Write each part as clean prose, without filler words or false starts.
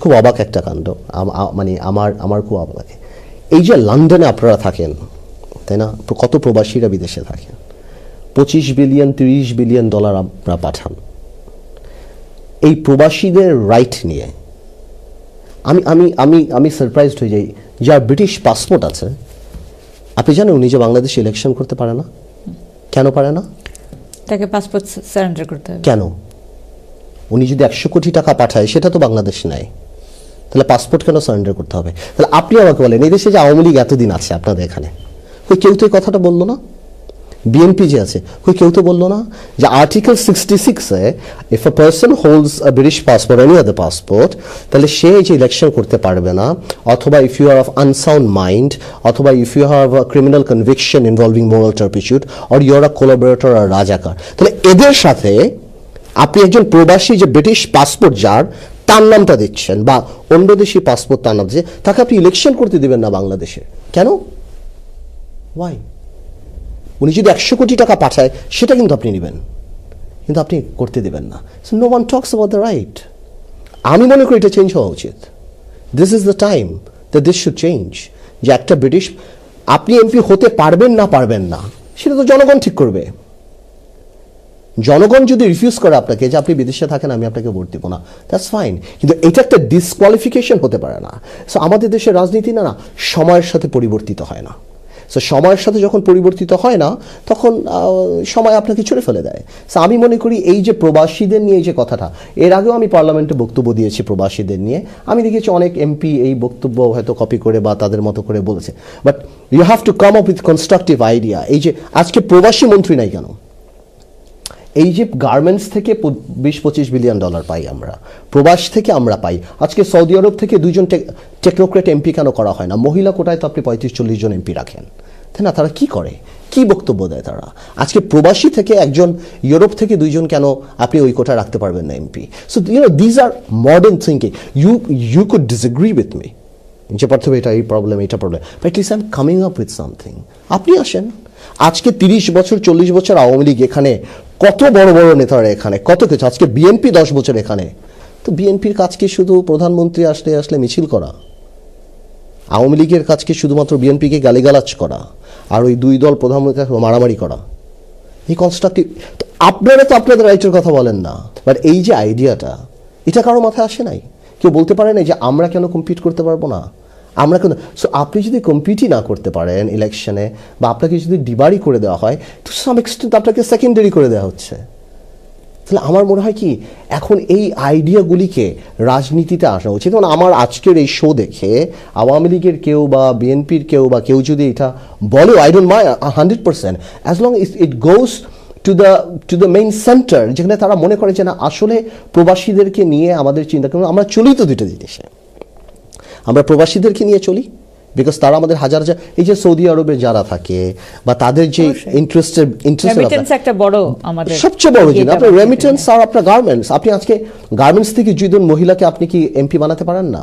খুব অবাক একটা কাণ্ড, মানে আমার খুব অবাক লাগে। এই যে লন্ডনে আপনারা থাকেন, তাই না, কত প্রবাসীরা বিদেশে থাকেন, 25 বিলিয়ন 30 বিলিয়ন ডলার আপনারা পাঠান। এই প্রবাসীদের রাইট নিয়ে আমি আমি আমি আমি সারপ্রাইজড হয়ে যাই। যার ব্রিটিশ পাসপোর্ট আছে, আপনি জানেন উনি যে বাংলাদেশে ইলেকশন করতে পারে না। কেন পারে না? তাকে পাসপোর্ট সারেন্ডার করতে হবে। কেন? উনি যদি 100 কোটি টাকা পাঠায়, সেটা তো বাংলাদেশ নেয়, তাহলে পাসপোর্ট কেন সারেন্ডার করতে হবে? তাহলে আপনি আমাকে বলেন, এই দেশে যে আওয়ামী লীগ এতদিন আছে আপনাদের এখানে, কেউ তো এই কথাটা বললো না? বিএনপি যে আছে, কেউ তো বললো না যে আর্টিকেল 66-এ if a person holds a British passport any other passport, তাহলে সে যে ইলেকশন করতে পারবে না, অথবা if you are of unsound mind, অথবা if you have a criminal conviction involving moral turpitude, or you are a collaborator আর রাজাকার। তাহলে এদের সাথে আপনি একজন প্রবাসী যে ব্রিটিশ পাসপোর্ট যার, তার নামটা দিচ্ছেন, বা অন্য দেশি পাসপোর্ট তার নাম দিচ্ছে, তাকে আপনি ইলেকশন করতে দিবেন না বাংলাদেশে। কেন? ওয়াই? উনি যদি 100 কোটি টাকা পাঠায়, সেটা কিন্তু আপনি নেবেন, কিন্তু আপনি করতে দেবেন না। So no one talks about the right. আমি মনে করি এটা চেঞ্জ হওয়া উচিত। This is the time that this should change. যে একটা ব্রিটিশ, আপনি এমপি হতে পারবেন না সেটা তো জনগণ ঠিক করবে। জনগণ যদি রিফিউজ করে আপনাকে যে আপনি বিদেশে থাকেন, আমি আপনাকে ভোট দিব না, দ্যাটস ফাইন, কিন্তু এটা একটা ডিসকোয়ালিফিকেশন হতে পারে না। সো আমাদের দেশের রাজনীতি না সময়ের সাথে পরিবর্তিত হয় না। সো সময়ের সাথে যখন পরিবর্তিত হয় না, তখন সময় আপনাকে ছুড়ে ফেলে দেয়। সো আমি মনে করি এই যে প্রবাসীদের নিয়ে যে কথাটা, এর আগেও আমি পার্লামেন্টে বক্তব্য দিয়েছি প্রবাসীদের নিয়ে, আমি দেখেছি অনেক এমপি এই বক্তব্য হয়তো কপি করে বা তাদের মতো করে বলেছে। But you have to come up with constructive idea. এই যে আজকে প্রবাসী মন্ত্রী নাই কেন? এই যে গার্মেন্টস থেকে 20-25 বিলিয়ন ডলার পাই আমরা, প্রবাস থেকে আমরা পাই। আজকে সৌদি আরব থেকে 2জন টেকনোক্রেট এমপি কেন করা হয় না? মহিলা কোটায় তো আপনি 35-40 জন এমপি রাখেন, তাই না? তারা কি করে, কি বক্তব্য দেয় তারা? আজকে প্রবাসী থেকে একজন, ইউরোপ থেকে 2জন কেন আপনি ওই কোটায় রাখতে পারবেন না MP? So these are modern thinking. You could disagree with me যে পার্থ এটা এই প্রবলেম, এটা problem, but at least I am coming up with something. আপনি আসেন। আজকে 30 বছর 40 বছর আওয়ামী লীগ এখানে, কত বড় বড় নেতারা এখানে, কত কিছু। আজকে বিএনপি 10 বছর এখানে, তো বিএনপির কাজ কি শুধু প্রধানমন্ত্রী আসলে মিছিল করা? আওয়ামী লীগের কাজ কি শুধুমাত্র বিএনপিকে গালিগালাজ করা আর ওই 2 দল প্রধানমন্ত্রী মারামারি করা? এই কনস্ট্রাকটিভ, আপনারা তো আপনাদের রাইটের কথা বলেন না, বাট এই যে আইডিয়াটা, এটা কারো মাথায় আসে নাই। কেউ বলতে পারে না যে আমরা কেন কম্পিট করতে পারবো না, আমরা কেন? সো আপনি যদি কম্পিটই না করতে পারেন ইলেকশনে, বা আপনাকে যদি ডিবারি করে দেওয়া হয়, টু সাম এক্সটেন্ট আপনাকে সেকেন্ডারি করে দেওয়া হচ্ছে। তাহলে আমার মনে হয় কি, এখন এই আইডিয়াগুলিকে রাজনীতিতে আসা উচিত। যেমন আমার আজকের এই শো দেখে আওয়ামী লীগের কেউ বা বিএনপির কেউ যদি এটা বলে, I don't mind 100%, as long it goes to the main centre, যেখানে তারা মনে করে যে না, আসলে প্রবাসীদেরকে নিয়ে আমাদের চিন্তা করুন। আমরা চলি তো দুটো জিনিসে, আমরা প্রবাসীদেরকে নিয়ে চলি, বিকজ তারা আমাদের হাজার হাজার, এই যে সৌদি আরবে যারা থাকে বা তাদের যে ইন্টারেস্ট একটা বড়, আমাদের সবচেয়ে বড় জিনিস আপনার রেমিটেন্স আর আপনার গার্মেন্টস। আপনি আজকে গার্মেন্টস থেকে 2জন মহিলাকে আপনি কি এমপি বানাতে পারেন না?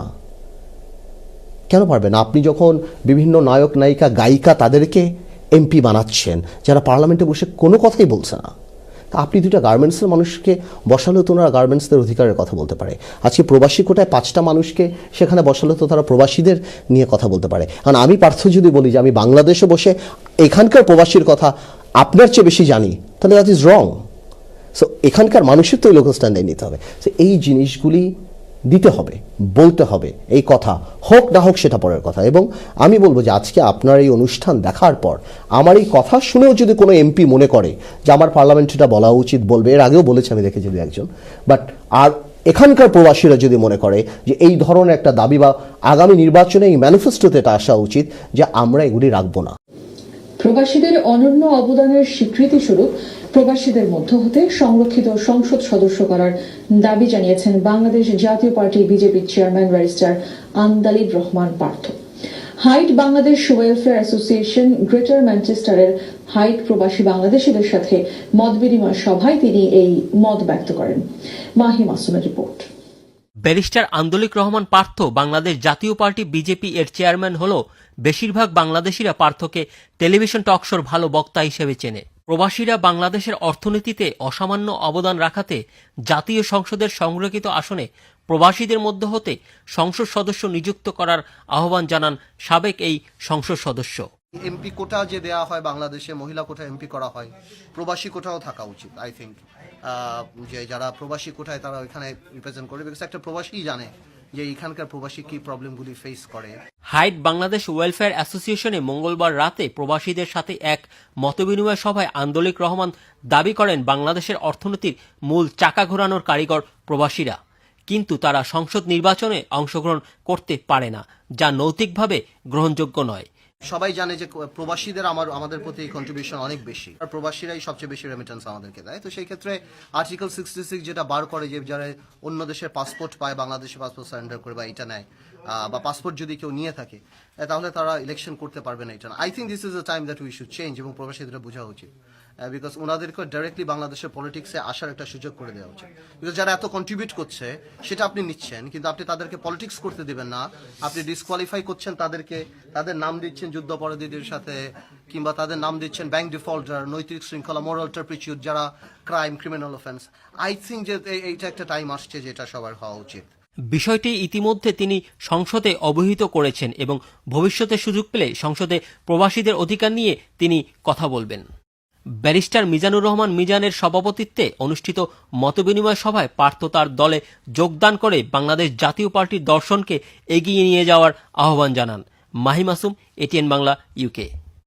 কেন পারবেন? আপনি যখন বিভিন্ন নায়ক নায়িকা গায়িকা তাদেরকে এমপি বানাচ্ছেন, যারা পার্লামেন্টে বসে কোনো কথাই বলছে না, আপনি 2টা গার্মেন্টসের মানুষকে বসালেও তো ওনারা গার্মেন্টসদের অধিকারের কথা বলতে পারে। আজকে প্রবাসী কোটায় 5টা মানুষকে সেখানে বসালেও তো তারা প্রবাসীদের নিয়ে কথা বলতে পারে। কারণ আমি পার্থ যদি বলি যে আমি বাংলাদেশে বসে এখানকার প্রবাসীর কথা আপনার চেয়ে বেশি জানি, তাহলে দ্যাট ইজ রং। সো এখানকার মানুষের তো এই লোকাল স্ট্যান্ডার্ড নিতে হবে। সো এই জিনিসগুলি দিতে হবে, বলতে হবে। এই কথা হোক না হোক সেটা পরের কথা। এবং আমি বলবো যে আজকে আপনার এই অনুষ্ঠান দেখার পর আমার এই কথা শুনেও যদি কোনো এমপি মনে করে যে আমার পার্লামেন্টে এটা বলা উচিত, বলবে। এর আগেও বলেছে, আমি দেখেছি 2-1জন। বাট আর এখানকার প্রবাসীরা যদি মনে করে যে এই ধরনের একটা দাবি বা আগামী নির্বাচনে এই ম্যানিফেস্টোতে এটা আসা উচিত যে আমরা এগুলি রাখবো না। প্রবাসীদের অনন্য অবদানের স্বীকৃতি স্বরূপ প্রবাসীদের মধ্য হতে সংরক্ষিত সংসদ সদস্য করার দাবি জানিয়েছেন বাংলাদেশ জাতীয় পার্টি বিজেপির chairman barrister Andalib Rahman Partho. Hyde Bangladesh welfare association greater ম্যানচেস্টারের হাইট প্রবাসী বাংলাদেশিদের সাথে মত বিনিময় সভায় তিনি এই মত ব্যক্ত করেন। Mahi মাসুমের report. Barrister আন্দোলিক Rahman Partha Bangladesh Jatiya party BJP এর চেয়ারম্যান হলেও বেশিরভাগ বাংলাদেশিরা পার্থকে টেলিভিশন টক শোর ভালো বক্তা হিসেবে চেনে। প্রবাসীরা বাংলাদেশের অর্থনীতিতে অসামান্য অবদান রাখাতে জাতীয় সংসদের সংরক্ষিত আসনে প্রবাসীদের মধ্য হতে সংসদ সদস্য নিযুক্ত করার আহ্বান জানান সাবেক এই সংসদ সদস্য। এমপি কোটা যে দেয়া হয় বাংলাদেশে, মহিলা কোটা এমপি করা হয়, প্রবাসী কোটাও থাকা উচিত। আই থিঙ্ক যে যারা প্রবাসী কোটায় তারা ওইখানে রিপ্রেজেন্ট করবে, বিকজ একটা প্রবাসী জানে যে এখানকার প্রবাসী কি প্রবলেমগুলি ফেস করে। হাইট বাংলাদেশ ওয়েলফেয়ার অ্যাসোসিয়েশনে মঙ্গলবার রাতে প্রবাসীদের সাথে এক মতবিনিময় সভায় আন্দোলিক রহমান দাবি করেন বাংলাদেশের অর্থনীতির মূল চাকা ঘোরানোর কারিগর প্রবাসীরা, কিন্তু তারা সংসদ নির্বাচনে অংশগ্রহণ করতে পারে না, যা নৈতিকভাবে গ্রহণযোগ্য নয়। সবাই জানে যে প্রবাসীদের আমাদের প্রতি কন্ট্রিবিউশন অনেক বেশি, আর প্রবাসীরাই সবচেয়ে বেশি রেমিটেন্স আমাদেরকে দেয়। তো সেই ক্ষেত্রে আর্টিকেল 66 যেটা বার করে যে যারা অন্য দেশের পাসপোর্ট পায় বাংলাদেশের পাসপোর্ট সারেন্ডার করে বা এটা নেয়, বা পাসপোর্ট যদি কেউ নিয়ে থাকে তাহলে তারা ইলেকশন করতে পারবে না। এটা I think this is the time that we should change, এবং প্রবাসীদের বোঝা উচিত, বিকজ ওনাদেরকে ডাইরেক্টলি বাংলাদেশের পলিটিক্সে আসার একটা সুযোগ করে দেওয়া উচিত। বিকজ যারা এত কন্ট্রিবিউট করছে সেটা আপনি নিচ্ছেন, কিন্তু আপনি তাদেরকে পলিটিক্স করতে দেবেন না, আপনি ডিসকোয়ালিফাই করছেন তাদেরকে, তাদের নাম দিচ্ছেন যুদ্ধাপরাধীদের সাথে, কিংবা তাদের নাম দিচ্ছেন ব্যাংক ডিফল্টার, নৈতিক শৃঙ্খলা, মোরাল টার্পিটিউড, যারা crime, criminal offence. I think যে এইটা একটা টাইম আসছে যেটা সবার হওয়া উচিত। বিষয়টি ইতিমধ্যে তিনি সংসদে অবহিত করেছেন এবং ভবিষ্যতে সুযোগ পেলে সংসদে প্রবাসীদের অধিকার নিয়ে তিনি কথা বলবেন। ব্যারিস্টার মিজানুর রহমান মিজানের সভাপতিত্বে অনুষ্ঠিত মতবিনিময় সভায় পার্থ তার দলে যোগদান করে বাংলাদেশ জাতীয় পার্টির দর্শনকে এগিয়ে নিয়ে যাওয়ার আহ্বান জানান। Mahi Masum, ATN Bangla, UK.